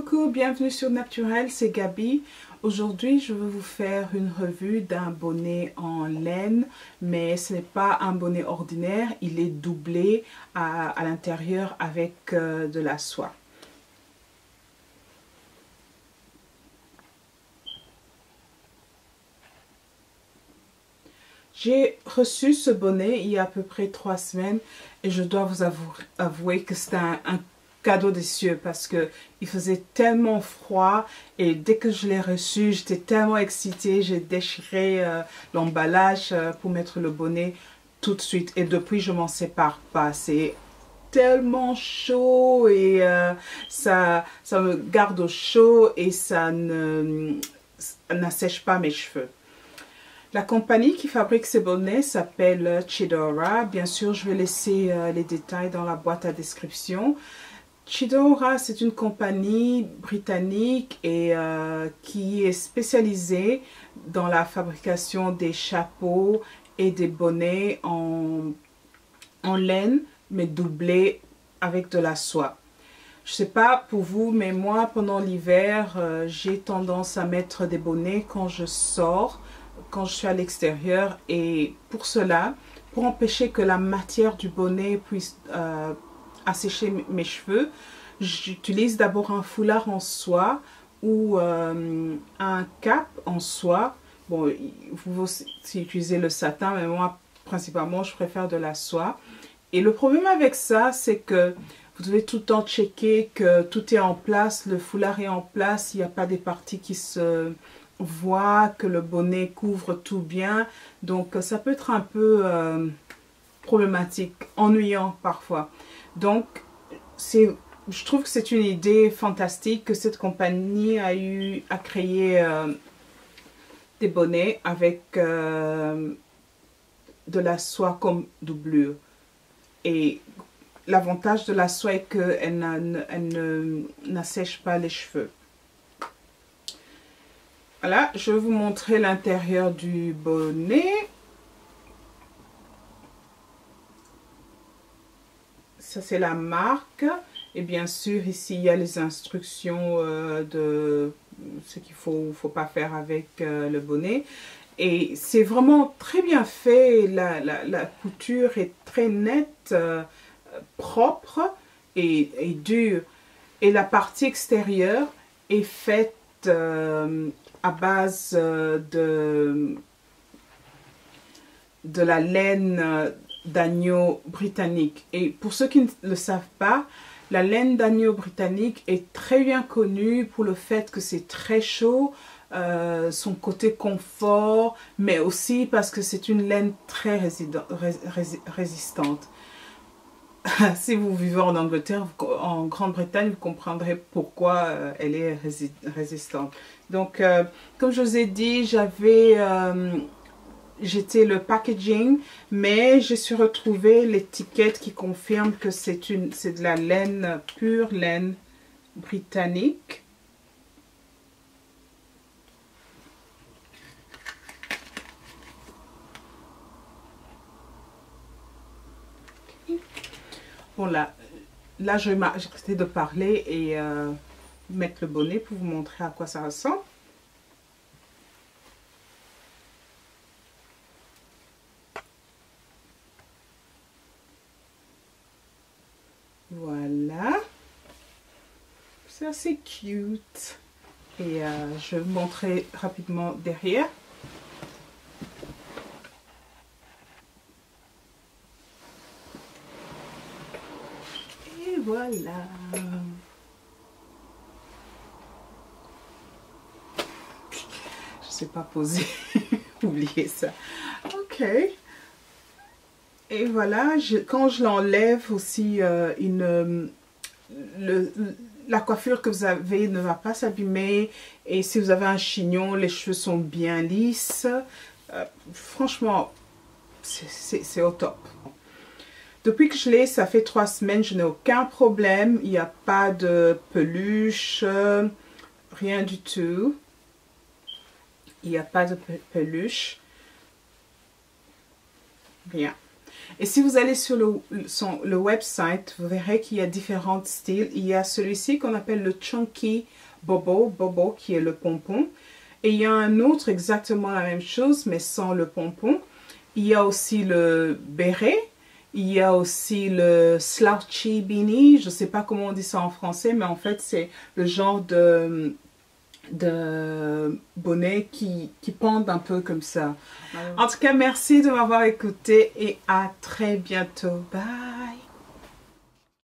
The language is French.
coucou, bienvenue sur Naturel, c'est Gabi. Aujourd'hui, je vais vous faire une revue d'un bonnet en laine, mais ce n'est pas un bonnet ordinaire, il est doublé à l'intérieur avec de la soie. J'ai reçu ce bonnet il y a à peu près 3 semaines et je dois vous avouer que c'était un cadeau des cieux parce que il faisait tellement froid et dès que je l'ai reçu, j'étais tellement excitée, j'ai déchiré l'emballage pour mettre le bonnet tout de suite et depuis je m'en sépare pas. C'est tellement chaud et ça me garde au chaud et ça n'assèche pas mes cheveux. La compagnie qui fabrique ces bonnets s'appelle Chidora. Bien sûr, je vais laisser les détails dans la boîte à description. Chidora, c'est une compagnie britannique et qui est spécialisée dans la fabrication des chapeaux et des bonnets en laine, mais doublés avec de la soie. Je ne sais pas pour vous, mais moi, pendant l'hiver, j'ai tendance à mettre des bonnets quand je sors, quand je suis à l'extérieur. Et pour cela, pour empêcher que la matière du bonnet puisse assécher mes cheveux, j'utilise d'abord un foulard en soie ou un cap en soie. Bon, vous aussi utilisez le satin, mais moi, principalement, je préfère de la soie. Et le problème avec ça, c'est que vous devez tout le temps checker que tout est en place, le foulard est en place, il n'y a pas des parties qui se voient, que le bonnet couvre tout bien. Donc, ça peut être un peu problématique, ennuyant parfois. Donc, je trouve que c'est une idée fantastique que cette compagnie a eu à créer des bonnets avec de la soie comme doublure. Et l'avantage de la soie est qu'elle n'assèche pas les cheveux. Voilà, je vais vous montrer l'intérieur du bonnet. Ça, c'est la marque. Et bien sûr, ici, il y a les instructions de ce qu'il ne faut pas faire avec le bonnet. Et c'est vraiment très bien fait. La couture est très nette, propre et dure. Et la partie extérieure est faite à base de la laine d'agneau britannique. Et pour ceux qui ne le savent pas, la laine d'agneau britannique est très bien connue pour le fait que c'est très chaud, son côté confort, mais aussi parce que c'est une laine très résistante. Si vous vivez en Angleterre, en Grande-Bretagne, vous comprendrez pourquoi elle est résistante. Donc, comme je vous ai dit, j'étais le packaging, mais j'ai su retrouver l'étiquette qui confirme que c'est de la laine, pure laine britannique. Bon, là je vais arrêter de parler et mettre le bonnet pour vous montrer à quoi ça ressemble. Voilà. C'est assez cute. Et je vais vous montrer rapidement derrière. Et voilà. Je ne sais pas poser. Oubliez ça. Ok. Et voilà, quand je l'enlève aussi, la coiffure que vous avez ne va pas s'abîmer. Et si vous avez un chignon, les cheveux sont bien lisses. Franchement, c'est au top. Depuis que je l'ai, ça fait 3 semaines, je n'ai aucun problème. Il n'y a pas de peluche, rien du tout. Il n'y a pas de peluche. Rien. Et si vous allez sur le website, vous verrez qu'il y a différents styles. Il y a celui-ci qu'on appelle le Chunky Bobo qui est le pompon. Et il y a un autre exactement la même chose, mais sans le pompon. Il y a aussi le béret. Il y a aussi le slouchy beanie. Je ne sais pas comment on dit ça en français, mais en fait, c'est le genre de bonnet qui pendent un peu comme ça. En tout cas, merci de m'avoir écouté et à très bientôt. Bye!